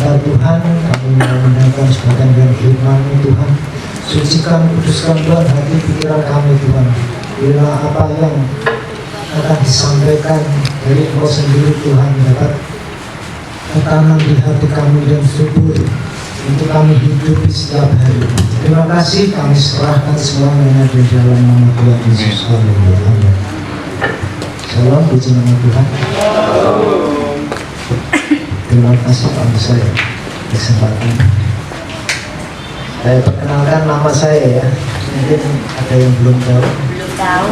hamba Tuhan, kami mendengarkan sebagian dari firman-Mu Tuhan. Sucikan, kuduskan Tuhan hati pikiran kami Tuhan. Bila apa yang akan disampaikan dari Engkau sendiri Tuhan dapat tertanam di hati kami dan subur untuk kami hidup di setiap hari. Terima kasih, kami serahkan semuanya di dalam nama Tuhan Yesus. Haleluya. Salam puji nama Tuhan. Terima kasih Pak saya kesempatan. Saya perkenalkan nama saya ya. Mungkin ada yang belum tahu. Belum tahu.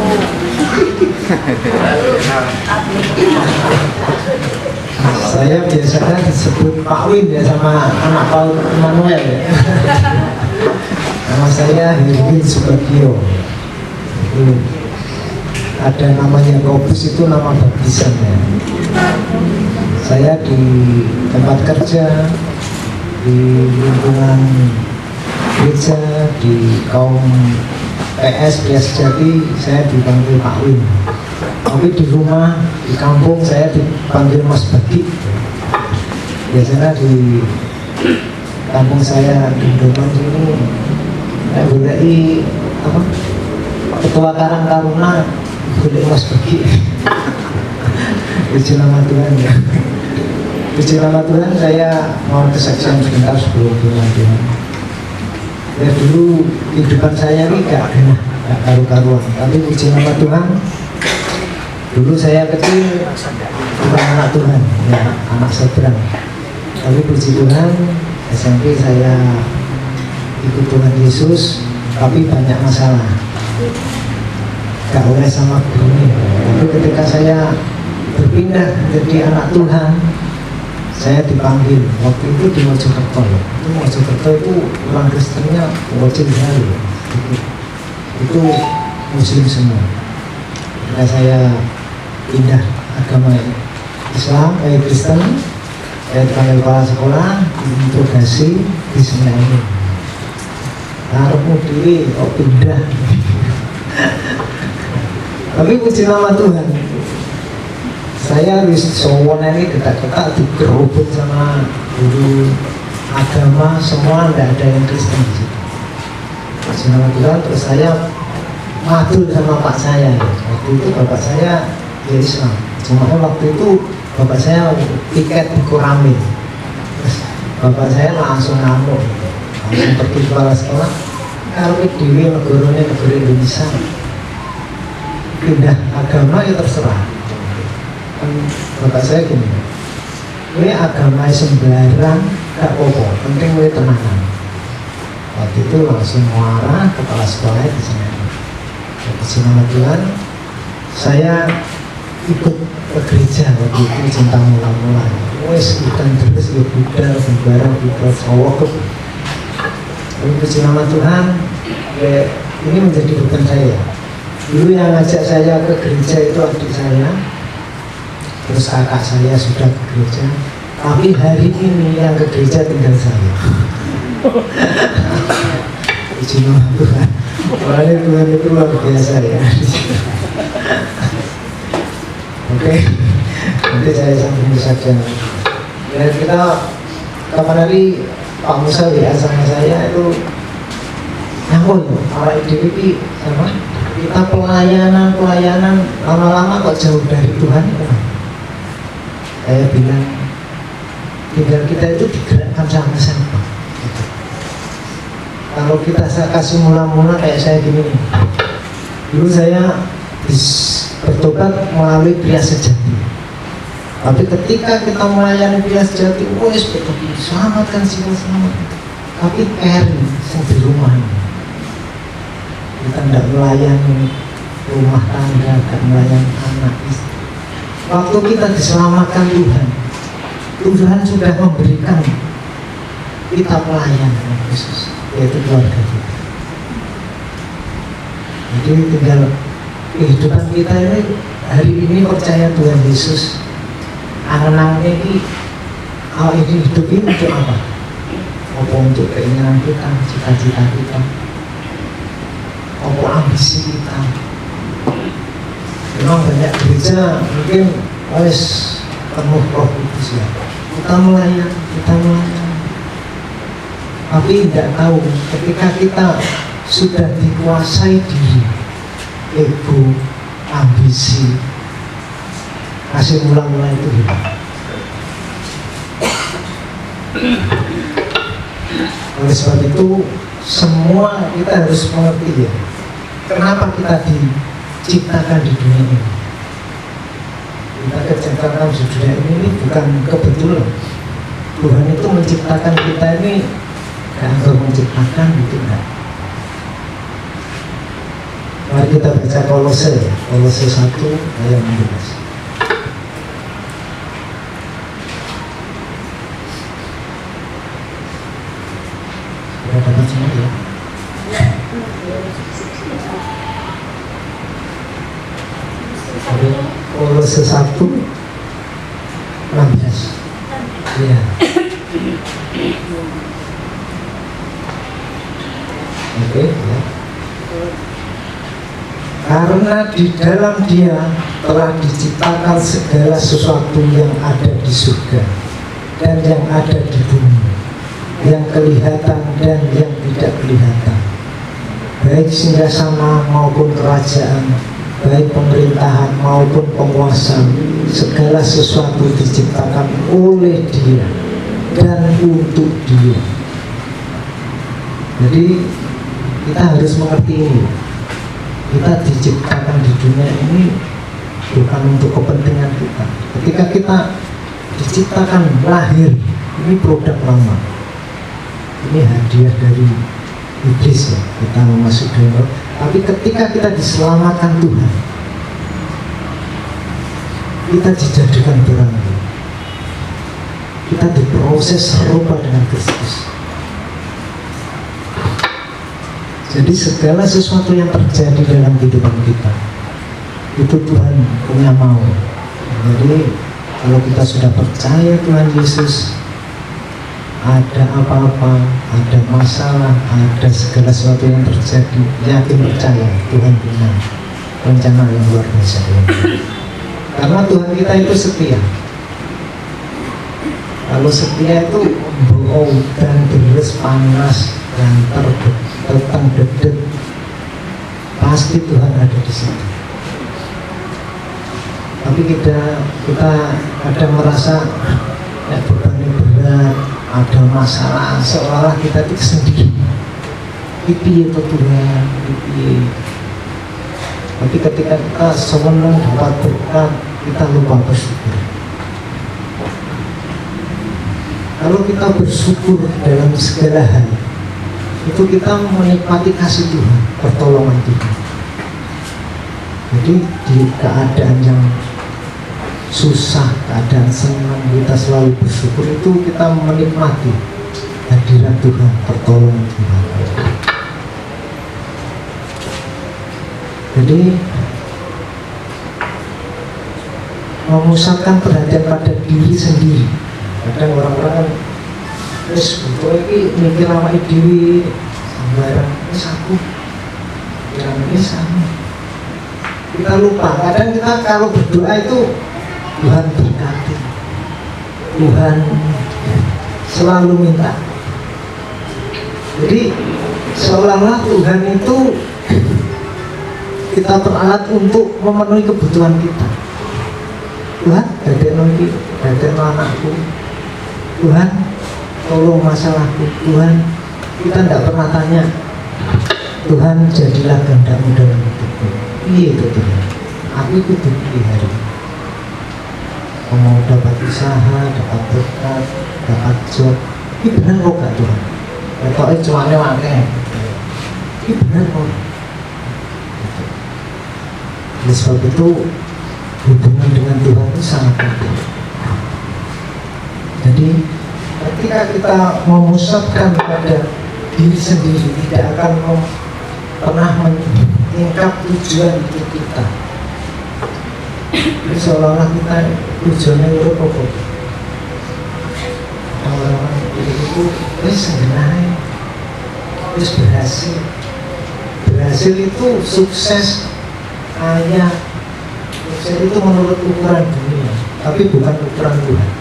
Saya biasanya disebut Pak Win ya sama anak Pak Manuel ya. Nama saya Herwin Subagio. Ada namanya Kobus, itu nama baptisan ya. Saya di tempat kerja, di lingkungan gereja, di kaum PS Sejati, saya dipanggil Pak Win. Tapi di rumah, di kampung saya dipanggil Mas Bagi. Biasanya di kampung saya di Doman ini, saya boleh apa? Ketua Karang Taruna, boleh Mas Bagi. Puji nama Tuhan ya. Puji nama Tuhan, saya mau kesaksian sebentar sebelum firman Tuhan. Ya dulu kehidupan saya ini gak karu-karuan, tapi puji nama Tuhan. Dulu saya kecil bukan anak Tuhan, ya anak seberang. Tapi puji Tuhan, SMP saya ikut Tuhan Yesus, tapi banyak masalah. Gak oleh sama gurunya. Tapi ketika saya berpindah menjadi anak Tuhan, saya dipanggil. Waktu itu di Mojokerto. Itu Mojokerto itu orang Kristennya wajib sekali. Itu Muslim semua. Ketika saya pindah agama Islam, Kristen, saya dipanggil kepala sekolah, diinterogasi di Semeru. Harapmu diri kok pindah. Tapi puji nama Tuhan, saya wis sowan ini dekat-dekat digerobot sama guru agama semua, tidak ada yang Kristen di situ. Puji nama Tuhan, terus saya madul sama pak saya. Waktu itu bapak saya ya Islam, cuma waktu itu bapak saya tiket di Koramil. Terus bapak saya langsung ngamuk, langsung pergi kepala sekolah. Kalau dewi negara Indonesia, pindah agama ya terserah. Bapak saya gini, ini agama sembarang gak apa-apa, penting ini tenangan. Waktu itu langsung marah kepala sekolahnya di sana. Puji nama Tuhan, saya ikut ke gereja waktu itu cinta mula-mula. Wes ikan terus ya budal, sembarang budal sawok. Tapi puji nama Tuhan, ya, ini menjadi beban saya. Dulu yang ngajak saya ke gereja itu adik saya, terus kakak saya sudah ke gereja, tapi hari ini yang ke gereja tinggal saya. Puji nama Tuhan, orangnya Tuhan itu luar biasa ya. Oke, nanti saya sambung saja. Dan kita kapan hari Pak Musa ya sama saya itu nyambung, awal IDP sama kita pelayanan lama-lama kok jauh dari Tuhan. Saya bilang tinggal kita itu digerakkan sama siapa gitu. Kalau kita kasih mula-mula kayak saya gini nih, dulu saya bertobat melalui pria sejati, tapi ketika kita melayani pria sejati, wes betul selamatkan selamat, tapi caring di rumah ini. Kita tidak melayani rumah tangga, tidak melayani anak istri. Waktu kita diselamatkan Tuhan, Tuhan sudah memberikan kita pelayanan khusus, yaitu keluarga kita. Jadi tinggal kehidupan kita ini hari ini percaya Tuhan Yesus. Anak-anak ini, kalau ini hidup ini untuk apa? Apa untuk keinginan kita, cita-cita kita? Apa ambisi kita? Memang banyak gereja mungkin harus penuh Roh Kudus ya. Kita melayani Tapi tidak tahu ketika kita sudah dikuasai diri, ego, ambisi, kasih mula-mula itu hilang. Oleh sebab itu semua kita harus mengerti ya, kenapa kita diciptakan di dunia ini. Kita diciptakan di dunia ini bukan kebetulan. Tuhan itu menciptakan kita ini karena menciptakan itu enggak. Mari kita baca Kolose 1 ayat 16. Sudah dapat semua ya? Kolose 1 16. Ya. Oke, ya. Karena di dalam Dia telah diciptakan segala sesuatu yang ada di surga dan yang ada di bumi, yang kelihatan dan yang tidak kelihatan, baik singgasana maupun kerajaan, baik pemerintahan maupun penguasa. Segala sesuatu diciptakan oleh Dia dan untuk Dia. Jadi kita harus mengerti ini. Kita diciptakan di dunia ini bukan untuk kepentingan kita. Ketika kita diciptakan lahir, ini produk lama. Ini hadiah dari iblis ya, kita memasuki dalam. Tapi ketika kita diselamatkan Tuhan, kita dijadikan berangkat. Kita diproses serupa dengan Kristus. Jadi segala sesuatu yang terjadi dalam kehidupan kita itu Tuhan punya mau. Jadi kalau kita sudah percaya Tuhan Yesus, ada apa-apa, ada masalah, ada segala sesuatu yang terjadi, yakin percaya Tuhan punya rencana yang luar biasa. Karena Tuhan kita itu setia. Kalau setia itu bohong dan beres panas dan tetang dedet, pasti Tuhan ada di situ. Tapi kita kadang merasa ya, bebannya berat, ada masalah, seolah kita itu sendiri. Pipi itu Tuhan, pipi. Tapi ketika kita senang dapat berkat, kita lupa bersyukur. Kalau kita bersyukur dalam segala hal, itu kita menikmati kasih Tuhan, pertolongan Tuhan. Jadi di keadaan yang susah, keadaan senang, kita selalu bersyukur, itu kita menikmati hadirat Tuhan, pertolongan Tuhan. Jadi memusatkan perhatian pada diri sendiri. Kadang orang-orang kan terus untuk ini mikir awake dhewe sembarang, wis aku pikiran ini sama. Kita lupa, kadang kita kalau berdoa itu Tuhan berkati, Tuhan selalu minta. Jadi seolah-olah Tuhan itu kita peralat untuk memenuhi kebutuhan kita. Tuhan, dadekno anakku. Tuhan, tolong masalahku. Tuhan, kita tidak pernah tanya, Tuhan jadilah kehendak-Mu dalam hidupku. Iya itu Tuhan, aku ikut di hari ini. Mau dapat usaha, dapat berkat, dapat job, ini benar kok gak Tuhan? Ketoknya cumannya wakil, ini benar kok. Oleh sebab itu hubungan dengan Tuhan itu sangat penting. Jadi ketika kita memusatkan pada diri sendiri, tidak akan pernah meningkat tujuan hidup kita. Jadi seolah-olah kita tujuannya itu pokok. Orang-orang itu sengenai, berhasil. Berhasil itu sukses, kaya. Sukses itu menurut ukuran dunia, tapi bukan ukuran Tuhan.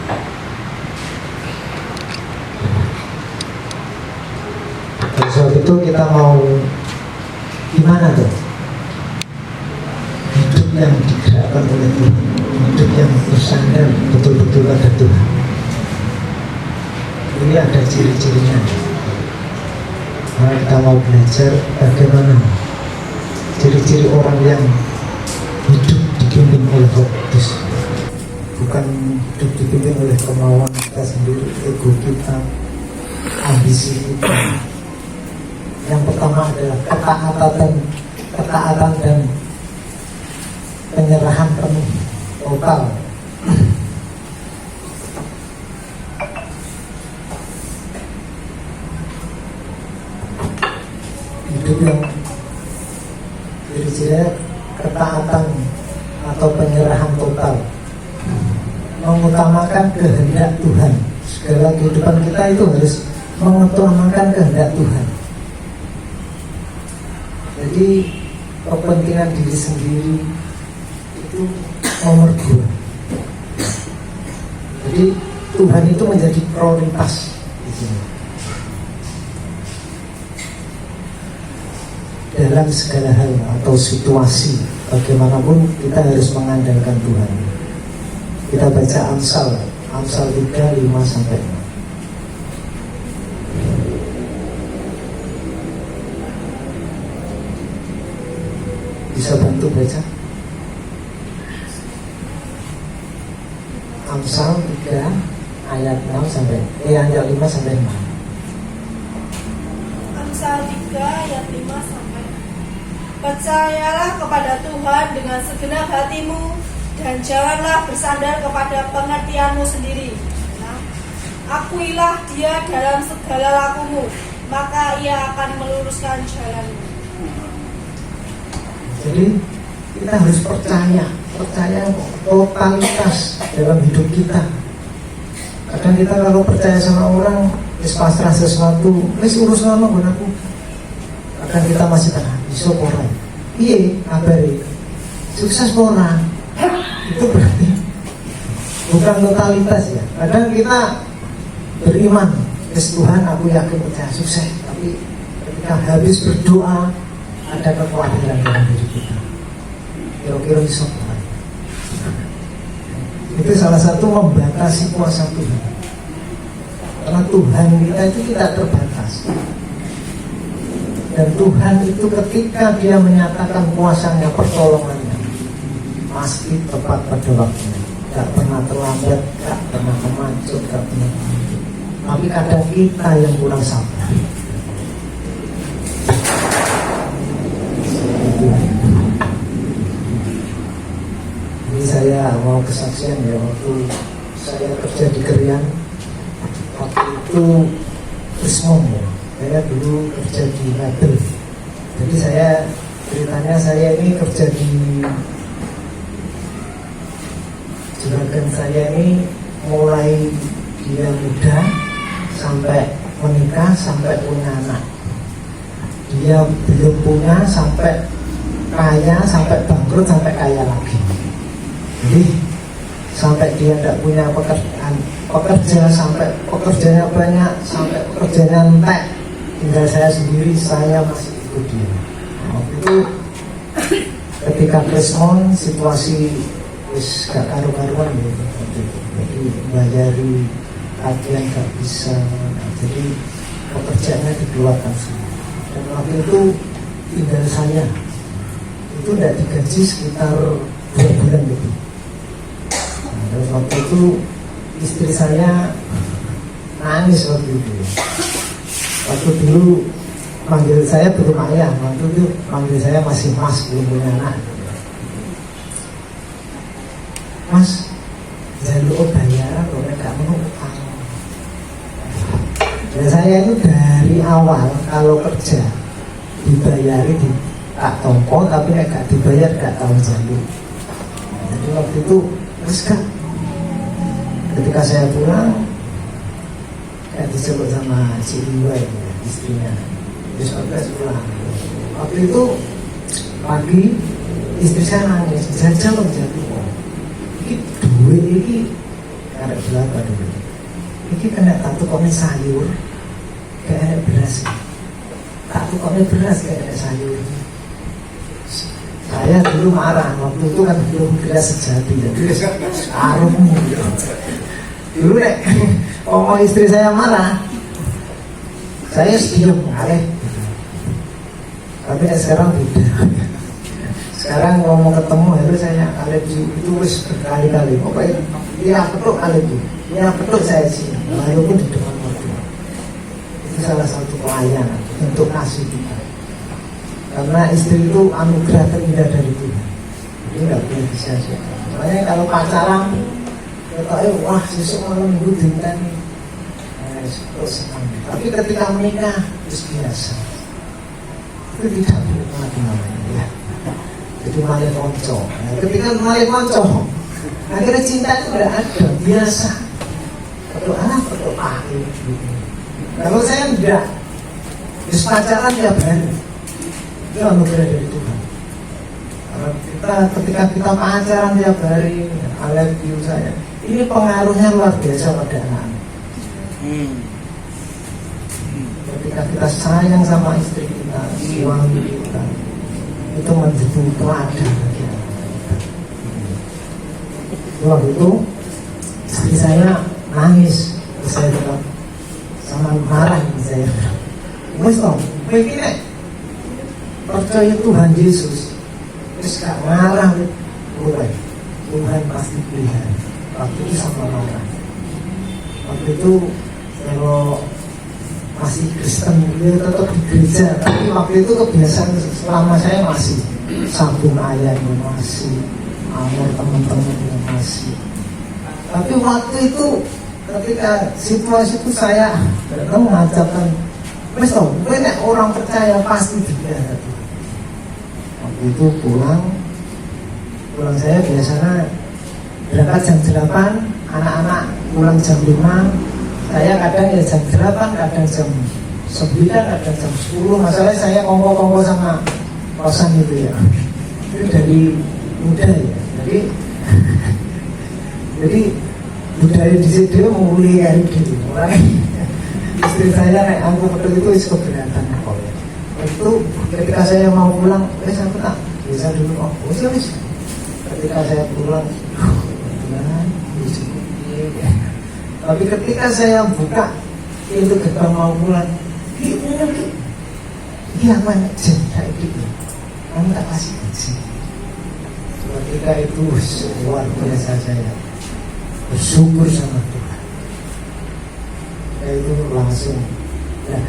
itu kita mau gimana tuh? Hidup yang digerakkan oleh Tuhan, hidup yang bersandar betul-betul pada Tuhan. Ini ada ciri-cirinya. Nah, kita mau belajar bagaimana ciri-ciri orang yang hidup dipimpin oleh Roh Kudus, bukan hidup dipimpin oleh kemauan kita sendiri, ego kita, ambisi kita. Yang pertama adalah ketaatan dan penyerahan penuh total. Hidup yang ciri-cirinya ketaatan atau penyerahan total, mengutamakan kehendak Tuhan. Segala kehidupan kita itu harus mengutamakan kehendak Tuhan. Jadi kepentingan diri sendiri itu nomor 2. Jadi Tuhan itu menjadi prioritas di sini. Dalam segala hal atau situasi bagaimanapun kita harus mengandalkan Tuhan. Kita baca Amsal 3:5-6. Bisa bantu baca? Amsal 3 ayat 5-6. Amsal 3 ayat 5-6. Percayalah kepada Tuhan dengan segenap hatimu dan janganlah bersandar kepada pengertianmu sendiri. Akuilah Dia dalam segala lakumu, maka Ia akan meluruskan jalanmu. Jadi kita harus percaya totalitas dalam hidup kita. Kadang kita kalau percaya sama orang, pasrah sesuatu, urus nama gunaku. Kadang kita masih iso orang, iya kabari sukses orang, itu berarti bukan totalitas ya. Kadang kita beriman, Tuhan aku yakin percaya sukses, tapi ketika habis berdoa ada kekhawatiran dalam diri kita. Kira-kira iso orang. Itu salah satu membatasi kuasa Tuhan. Karena Tuhan kita itu tidak terbatas. Dan Tuhan itu ketika Dia menyatakan kuasanya, pertolongannya, pasti tepat pada waktunya. Gak pernah terlambat, gak pernah kemacut, gak pernah kemacut. Tapi kadang kita yang kurang sabar. Ini saya mau kesaksian ya, waktu saya kerja di Krian, waktu itu Krismon ya. Saya dulu kerja di label. Jadi ceritanya saya ini kerja di juragan saya ini mulai dia muda sampai menikah sampai punya anak. Dia belum punya sampai kaya, sampai bangkrut, sampai kaya lagi. Jadi sampai dia tidak punya pekerja, sampai pekerjanya banyak, sampai pekerjanya entek. Tinggal saya sendiri, saya masih ikut dia. Waktu itu ketika Krismon situasi gak karu-karuan gitu. Jadi bayari tagihan gak bisa, jadi pekerjaannya dikeluarkan semua. Dan waktu itu tinggal saya itu tidak digaji sekitar 2 bulan lebih. Terus waktu itu istri saya nangis waktu itu. Waktu dulu manggil saya belum ayah, waktu itu manggil saya masih mas, belum punya anak. Mas, jaluk bayaran kalau gak mau utang. Dan saya itu dari awal kalau kerja dibayari di tak tongko, tapi gak dibayar gak tahu jaluk. Jadi waktu itu kan ketika saya pulang disebut sama si Iwa istrinya, terus pulang. Waktu itu pagi istri saya nangis, jajal ini duit ini karek berapa dulu? Ini kena tato kami sayur, kayak beras. tak tukangnya beras kayak sayur. Saya dulu marah, waktu itu kan belum beras sejati, jadi arung. Dulu nek ngomong istri saya marah, saya diem, tapi sekarang beda. Sekarang ngomong ketemu itu saya alergi itu wis berkali-kali. Pokoknya dia petuk alergi, dia petuk saya sih. Walaupun di depan mertua. Itu salah satu pelayanan untuk kasih kita. Karena istri itu anugerah terindah dari Tuhan. Ini nggak boleh disia-siakan. Makanya kalau pacaran, kita wah sesuk malam minggu dinten, terus senang. Tapi ketika menikah, itu biasa. Itu tidak boleh namanya ya. Itu malah konco. Nah, ketika malah konco, akhirnya cinta itu tidak ada, biasa. Betul pakai. Kalau saya tidak, terus pacaran tiap hari. Itu anugerah dari Tuhan. Karena ketika kita pacaran tiap hari, alergi saya, ini pengaruhnya luar biasa pada anak-anak. Ketika kita sayang sama istri kita, suami kita, itu menjadi teladan bagi anak-anak. Waktu itu istri saya nangis, saya bilang sama marah saya. Wes toh, begini percaya Tuhan Yesus, terus gak marah mulai Tuhan pasti pelihara. Waktu itu sama marah. Waktu itu kalau masih Kristen dia tetap di gereja, tapi waktu itu kebiasaan selama saya masih sabun ayam masih amor teman-teman masih. Tapi waktu itu ketika situasi itu saya datang mengajarkan, wes toh, banyak orang percaya pasti dipelihara. Waktu itu pulang saya biasanya berangkat jam 8, anak-anak pulang jam 5, saya kadang ya jam 8, kadang jam 9, kadang jam 10. Masalahnya saya kongko-kongko sama kosan itu ya. Itu dari muda ya. Jadi budaya di situ memulai kayak gitu. Istri saya naik angkut betul itu is keberatan kok. Itu ketika saya mau pulang, aku tak bisa dulu kok. Ketika saya pulang, tapi ketika saya buka pintu gerbang mau pulang, iya mana cinta itu, kamu tak kasih gaji. Ketika itu luar biasa saya bersyukur sama Tuhan. Itu langsung. Nah,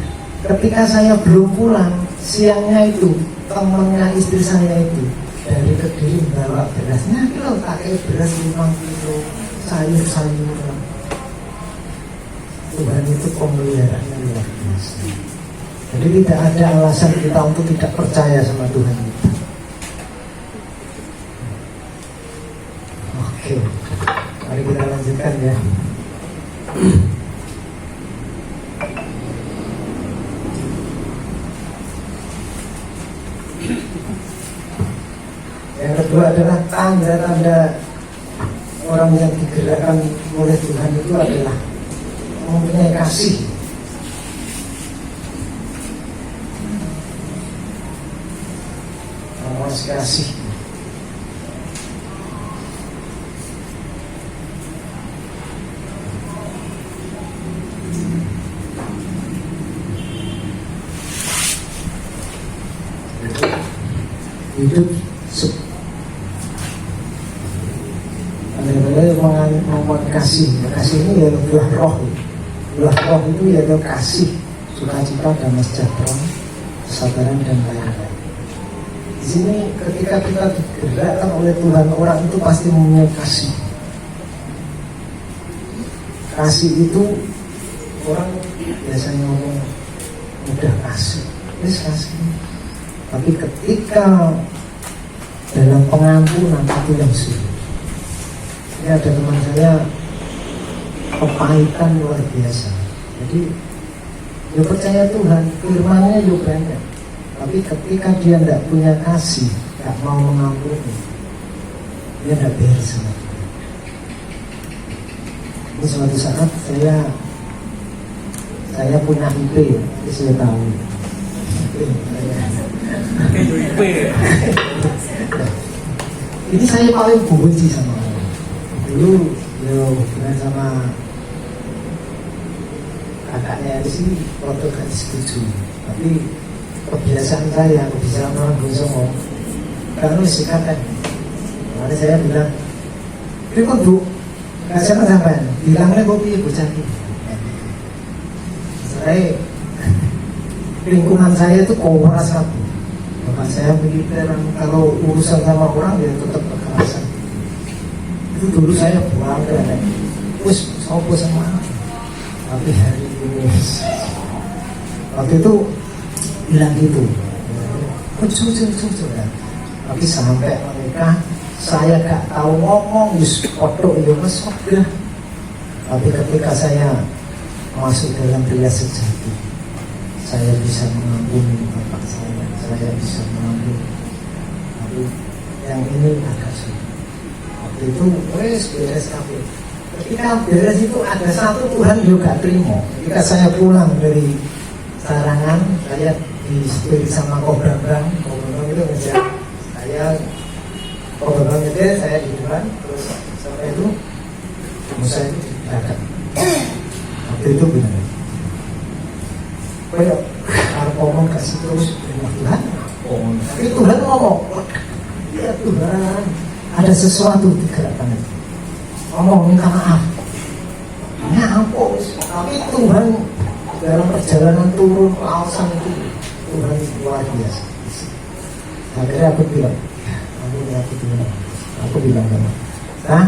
ketika saya belum pulang, siangnya itu temannya istri saya itu dari Kediri bawa berasnya, kita pakai beras 5 kilo, sayur-sayuran. Tuhan itu pemeliharaannya luar biasa. Jadi tidak ada alasan kita untuk tidak percaya sama Tuhan kita. Oke, mari kita lanjutkan ya. Yang kedua adalah tanda-tanda orang yang digerakkan oleh Tuhan itu adalah mempunyai kasih. Memuas kasih. Hidup membuat kasih. Kasih ini ya buah roh. Buah roh itu yaitu kasih, sukacita, damai sejahtera, kesabaran dan lain-lain. Di sini ketika kita digerakkan oleh Tuhan, orang itu pasti mempunyai kasih. Kasih itu orang biasanya ngomong mudah kasih, kasih. Tapi ketika dalam pengampunan itu yang sulit. Ini ada teman saya kepahitan luar biasa. Jadi dia percaya Tuhan, firman-Nya juga banyak. Tapi ketika dia tidak punya kasih, tidak mau mengampuni, dia tidak beres sama Tuhan. Ini suatu saat saya punya IP, saya tahu. Ini saya paling benci sama orang. Dulu hubungan sama kakaknya di sini waktu gak setuju, tapi kebiasaan saya orang Bosomo karena sikatan. Makanya saya bilang, ini kok bu, gak sama sampai bilangnya kopi bocah ini. Saya lingkungan saya itu komunas satu. Bapak saya militer, kalau urusan sama orang dia tetap kekerasan. Itu dulu saya buang kan, terus sopo sama. Tapi hari ini waktu itu bilang gitu, jujur ya. Tapi sampai mereka saya gak tahu ngomong, foto itu mesok dah. Tapi ketika saya masuk dalam pria sejati, saya bisa mengampuni bapak saya bisa mengampuni. Tapi yang ini agak sulit. Waktu itu beres kabeh. Ketika beres itu ada satu Tuhan juga terima. Ketika saya pulang dari Sarangan, saya disetir sama Kobrang itu ngejar saya. Kobrang itu saya di depan, terus sampai itu Musa itu datang. Waktu itu benar. Kayak harus ngomong kasih terus terima Tuhan. Tapi Tuhan ngomong, ya Tuhan, ada sesuatu di gerakan itu. Ngomong minta maaf. Ya ampun, tapi Tuhan dalam perjalanan turun ke Ausan itu Tuhan luar biasa. Akhirnya aku bilang, aku bilang sama, nah,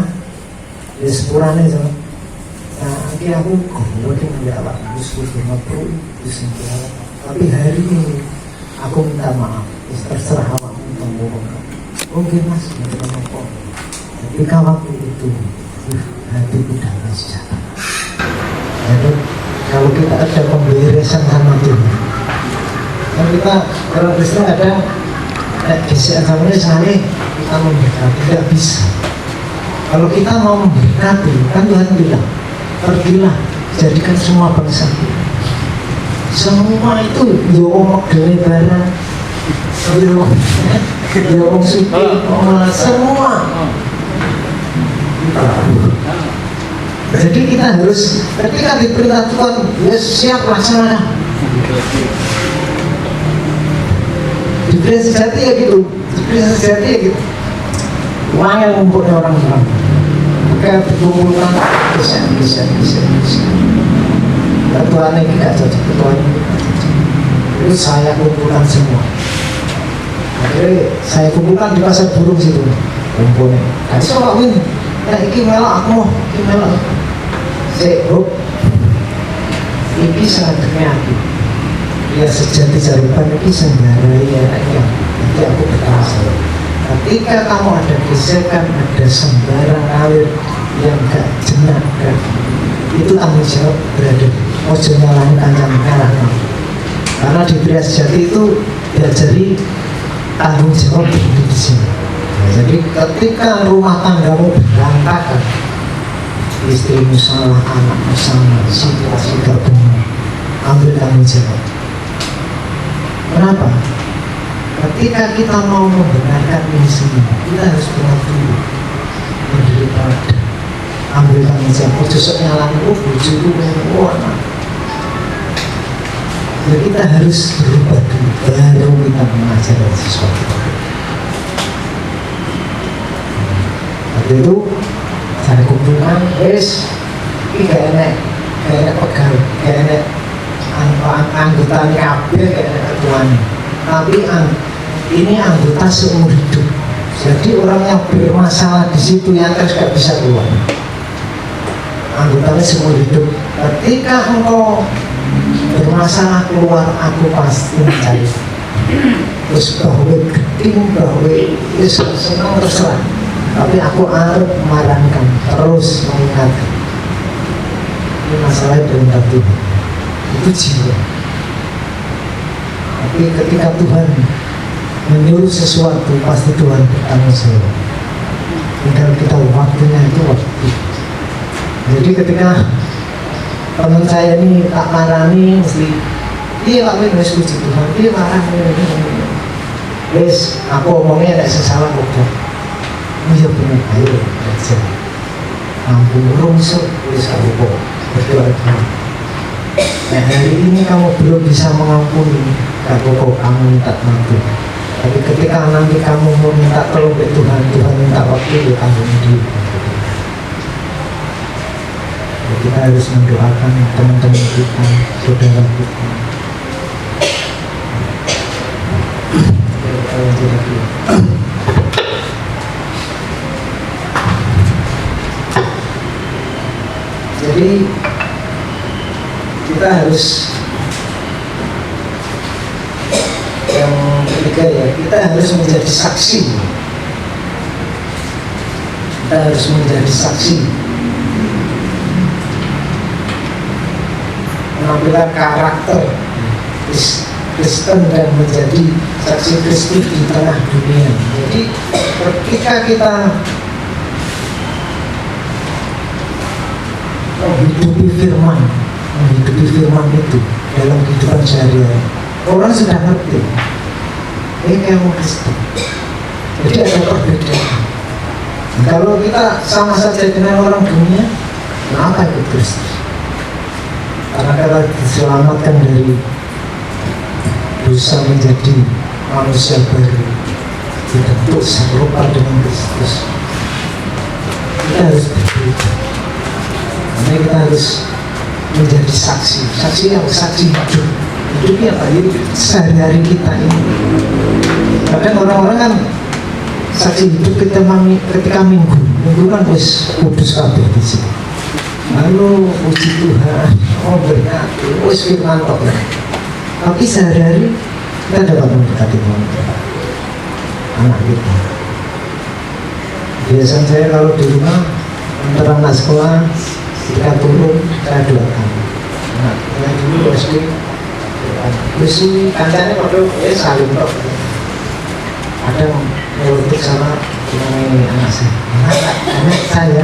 ya sepurane sama. Nah, akhirnya aku kemudian menjawab, tapi hari ini aku minta maaf, terserah awakmu ngomong. Mungkin mas, ketika waktu itu hati udah sejahtera. Jadi kalau kita ada pemberesan sama Tuhan, kan kita kalau Kristen ada gesekan sama sekali kita memberkati, tidak bisa. Kalau kita mau memberkati, kan Tuhan bilang, pergilah jadikan semua bangsa. Semua itu omong dari barang, omong suci, semua. Jadi kita harus ketika diperintah Tuhan, ya siap laksanakan. Di pria sejati ya gitu, uang yang ngumpulnya orang-orang. Kayak berkumpulkan bisa. Ketuaan ini tidak cocok, ketuaan ini tidak cocok. Itu saya kumpulkan semua. Akhirnya saya kumpulkan di pasar burung situ, kumpulnya. Jadi soal ini, ini melak aku, ini melak. Bro, ini sangat kreatif. Ya sejati jaripan ini senggarai anaknya. Nanti aku berkata, ketika kamu ada gesekan, ada sembarang alir yang gak jenak, itu tanggung jawab berada. Ojo nyalahin kancang merah. Karena di pria sejati itu diajari tanggung jawab di sini. Jadi ketika rumah tanggamu berantakan, istrimu salah, anakmu salah, situasi gak benar, ambil tanggung jawab. Kenapa? Ketika kita mau membenarkan ini semua, kita harus benar dulu menderita, ambil tanggung jawab. Justru nyalain bujuku anak. Jadi kita harus berubah dulu, baru kita mengajarkan sesuatu. Waktu itu saya kumpulkan, ini gak enak pegawai, gak enak anggota KB, gak enak ketuanya. Tapi ini anggota seumur hidup. Jadi orang yang bermasalah di situ yang terus gak bisa keluar. Anggotanya seumur hidup. Ketika engkau bermasalah keluar, aku pasti mencari. Terus bahwa geding, bahwa senang terserah. Tapi aku harus memarahkan, terus mengingatkan. Ini masalahnya perintah Tuhan. Itu jiwa. Tapi ketika Tuhan menyuruh sesuatu, pasti Tuhan bertanggung jawab. Tinggal kita waktunya itu waktu. Jadi ketika teman saya ini tak marani, mesti iya Pak Win wis puji Tuhan, iya marah wis aku omongnya gak sesalah kok iya bener, ayo aja ampun rungsuk wis aku kok berdoa Tuhan. Nah hari ini kamu belum bisa mengampuni, gak apa-apa kamu minta maaf. Tapi ketika nanti kamu mau minta tolong ke Tuhan, Tuhan minta waktu ya kamu sendiri. Ya, kita harus mendoakan teman-teman kita, saudara kita. Jadi kita harus yang ketiga ya, kita harus menjadi saksi. Kita harus menjadi saksi, menampilkan karakter Kristen dan menjadi saksi Kristus di tengah dunia. Jadi ketika kita menghidupi firman itu dalam kehidupan sehari-hari, orang sudah ngerti ini kayak mau Kristen. Jadi ada perbedaan. Kalau kita sama saja dengan orang dunia, kenapa ikut Kristus? Karena kita diselamatkan dari dosa menjadi manusia baru, dibentuk serupa dengan Kristus. Kita harus berbeda. Karena kita harus menjadi saksi yang saksi hidup. Hidupnya apa? Jadi sehari-hari kita ini. Kadang orang-orang kan saksi hidup ketika minggu kan wis kudus kabeh di sini. Lalu puji Tuhan, oh benar, wis firman kok. Tapi sehari-hari kita dapat mendekati Tuhan, anak kita. Biasanya saya kalau di rumah antara anak sekolah ketika turun saya doakan. Nah, yang dulu SD kancane padha saling tok. Ada untuk sama dengan anak saya. Anak saya,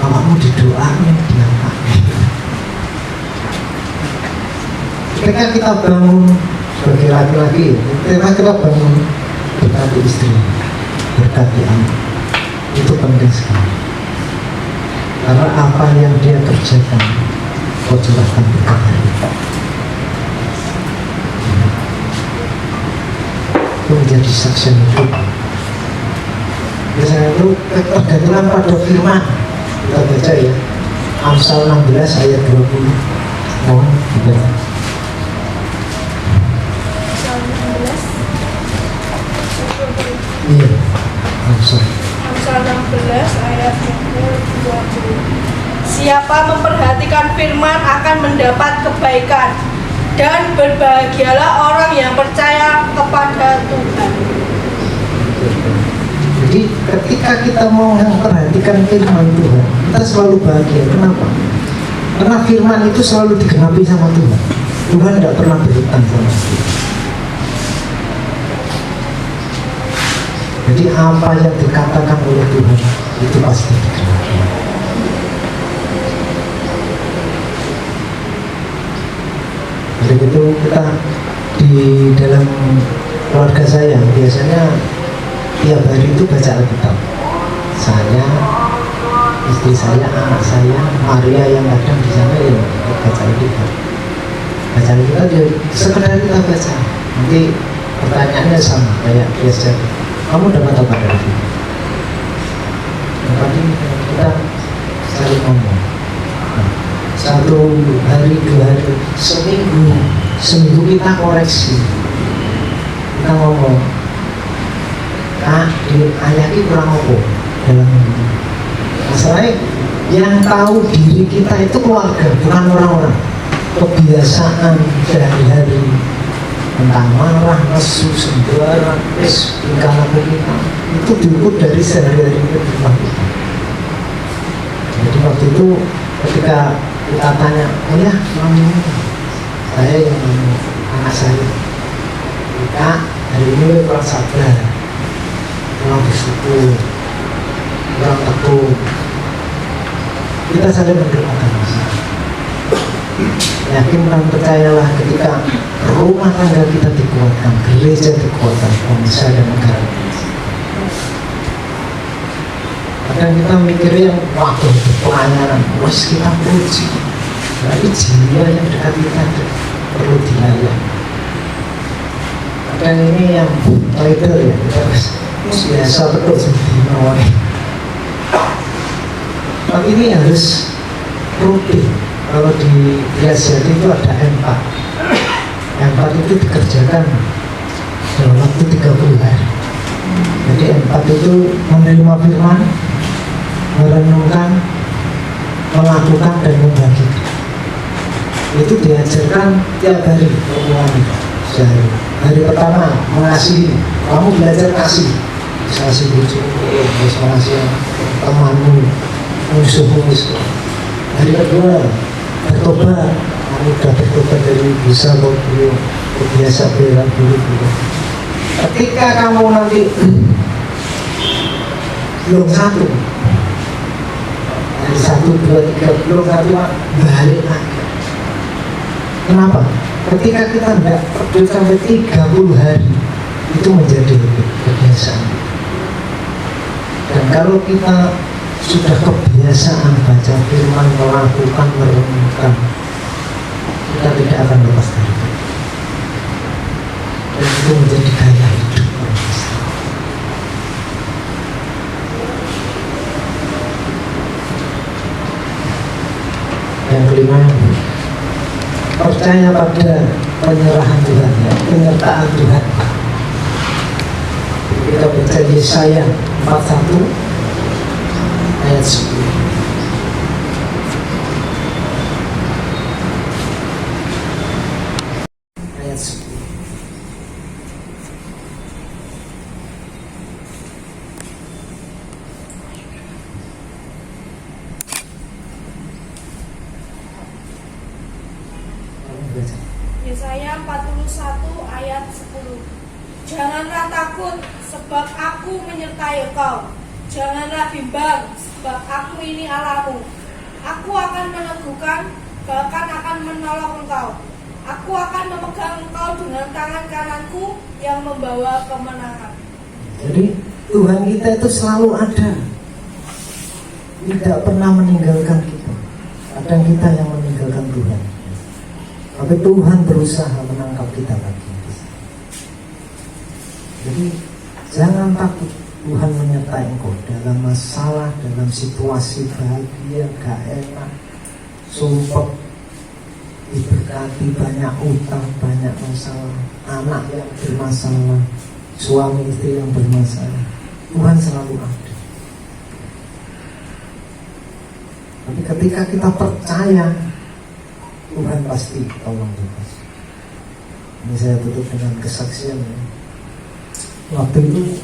bapakmu didoain diangkat. Ketika kita bangun sebagai laki-laki, ketika kita bangun berkati istri, berkati anak, itu penting sekali. Karena apa yang dia kerjakan, kau curahkan kepada kita. Menjadi saksi hidup. Misalnya itu ketergantungan pada firman. Kita baca ya, Amsal 16 ayat 20. Mohon dibaca. Iya, Amsal 16 ayat 20. Siapa memperhatikan firman akan mendapat kebaikan, dan berbahagialah orang yang percaya kepada Tuhan. Jadi ketika kita mau memperhatikan firman Tuhan, kita selalu bahagia. Kenapa? Karena firman itu selalu digenapi sama Tuhan. Tuhan tidak pernah berhutang sama kita. Jadi apa yang dikatakan oleh Tuhan itu pasti digenapi. Jadi itu kita di dalam keluarga saya biasanya tiap hari itu baca Alkitab. Saya, istri saya, anak saya, Maria yang kadang di sana ya baca Alkitab. Baca Alkitab ya sekedar kita baca. Nanti pertanyaannya sama kayak biasa. Kamu dapat apa dari itu? Yang penting kita saling ngomong. Satu hari, 2 hari, seminggu kita koreksi. Kita ngomong, Kak, di ayat ini kurang apa dalam ini. Masalahnya yang tahu diri kita itu keluarga, bukan orang-orang. Kebiasaan sehari-hari tentang marah, nesu, sembarang, tingkah laku kita itu diukur dari sehari-hari kehidupan kita. Jadi waktu itu ketika kita tanya, oh ya, saya yang anak saya, Kak, hari ini kurang sabar, kurang bersyukur, kurang tekun. Kita saling mendoakan masalah. Yakin dan percayalah ketika rumah tangga kita dikuatkan, gereja dikuatkan, bangsa dan negara. Kadang kita mikirnya yang waduh pelayanan, wes kita puji, tapi jiwa yang dekat kita perlu dilayani. Kadang ini yang title ya, kita harus biasa betul seperti ini. Tapi ini harus rutin. Kalau di Biasati itu ada empat. Empat itu dikerjakan dalam waktu 30 hari. Jadi empat itu menerima firman, merenungkan, melakukan dan membagikan. Itu diajarkan tiap hari pertemuan sehari. Hari pertama mengasihi, kamu belajar kasih, kasih bujuk, kasih temanmu, musuhmu. Hari kedua bertobat, kamu sudah bertobat dari bisa biasa bela dulu. Ketika kamu nanti belum satu, dari 1, 2, 3 belum satu balik lagi. Kenapa? Ketika kita tidak peduli sampai 30 hari itu menjadi kebiasaan. Dan kalau kita sudah kebiasaan baca firman, melakukan, merenungkan, kita tidak akan lepas dari itu. Dan itu menjadi gaya hidup orang Kristen. Yang kelima, percaya pada penyerahan Tuhan, ya, penyertaan Tuhan. Kita baca Yesaya 41 ayat 10. Ayat 10. Yesaya 41 ayat 10. Janganlah takut, sebab aku menyertai engkau. Janganlah bimbang, sebab aku ini Allahmu. Aku akan meneguhkan, bahkan akan menolong engkau. Aku akan memegang engkau dengan tangan kananku yang membawa kemenangan. Jadi Tuhan kita itu selalu ada, tidak pernah meninggalkan kita. Kadang kita yang meninggalkan Tuhan, tapi Tuhan berusaha menangkap kita lagi. Jadi jangan takut, Tuhan menyertai engkau dalam masalah, dalam situasi bahagia, gak enak, sumpah, diberkati, banyak utang, banyak masalah, anak yang bermasalah, suami istri yang bermasalah, Tuhan selalu ada. Tapi ketika kita percaya, Tuhan pasti tolong kita. Ini saya tutup dengan kesaksian ya. Waktu itu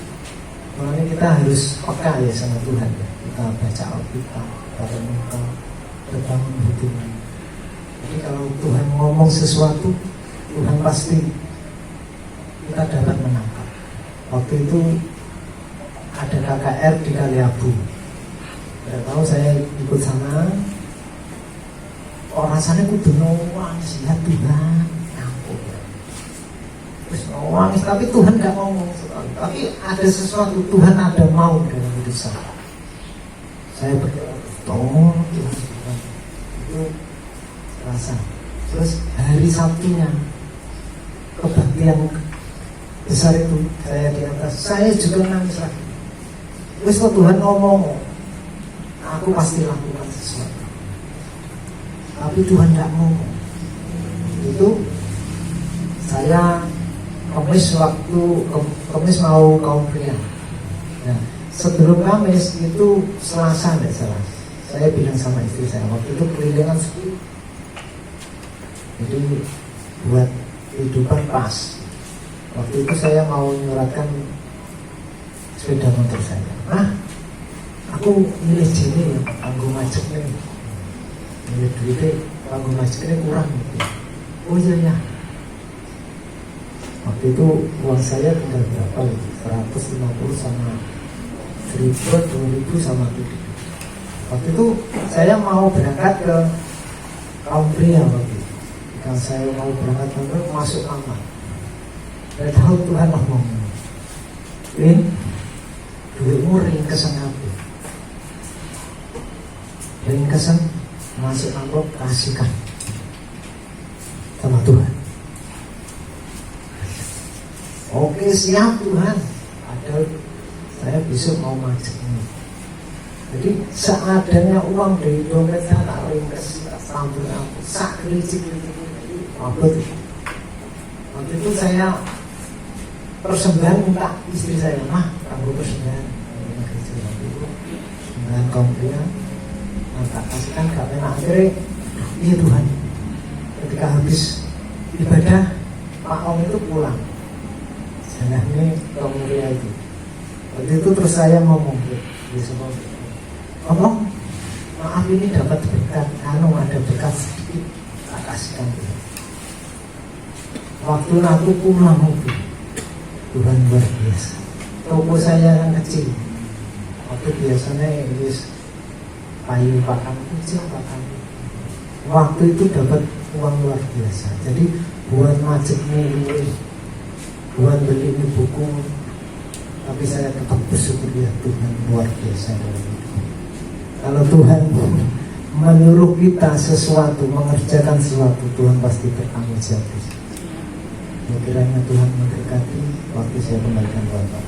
makanya kita harus peka ya sama Tuhan ya. Kita baca Alkitab, kita renungkan, berbangun hubungan. Jadi kalau Tuhan ngomong sesuatu, Tuhan pasti kita dapat menangkap. Waktu itu ada KKR di Kaliabu. Tidak tahu saya ikut sana, orang sana kudu nangis, ya Tuhan, ampun. Terus nangis, tapi Tuhan nggak ngomong sekali. Tapi ada sesuatu, Tuhan ada mau dalam hidup saya. Saya berdoa, tolong Tuhan, itu rasa. Terus hari Sabtunya kebaktian besar itu saya di atas, saya juga nangis lagi. Terus kalau Tuhan ngomong, aku pasti lakukan sesuatu. Tapi Tuhan tidak ngomong. Itu saya Kamis mau kaum pria. Nah, sebelum Kamis itu Selasa tidak salah. Saya bilang sama istri saya waktu itu kelilingan sepi. Jadi buat kehidupan pas. Waktu itu saya mau menyuratkan sepeda motor saya. Aku milih sini ya, tanggung majek nih. Milih duitnya, tanggung majeknya kurang gitu. Oh iya. Waktu itu uang saya tinggal berapa gitu? 150 sama 1000, 2000 sama 7. Waktu itu saya mau berangkat ke kaum pria waktu itu. Kalau saya mau berangkat umroh masuk kamar, saya tahu Tuhan ngomong, duitmu ringkesan aku, ringkesan masuk amplop kasihkan sama Tuhan. Oke siap Tuhan, padahal saya besok mau macet ini. Jadi seadanya uang dari dompet saya tak ringkes, tak sambung aku, sak kericik. Waktu itu saya persembahan minta istri saya, mah kamu persembahan dengan kaum pria, tak kasihkan gak pernah. Akhirnya iya Tuhan, ketika habis ibadah Pak Om itu pulang, saya ini kaum pria itu. Waktu itu terus saya ngomong, ngomong, maaf ini dapat berkat, ada berkat sedikit, tak kasihkan Tuhan. Waktu aku pulang itu, Tuhan luar biasa. Toko saya yang kecil, waktu biasanya wis payu pakan kecil pakan. Waktu itu dapat uang luar biasa. Jadi buat macetnya ini, buat beli ini buku, tapi saya tetap bersyukur ya Tuhan luar biasa dalam hidup. Kalau Tuhan menyuruh kita sesuatu, mengerjakan sesuatu, Tuhan pasti bertanggung jawab. Kiranya Tuhan memberkati waktu saya kembalikan Bapak.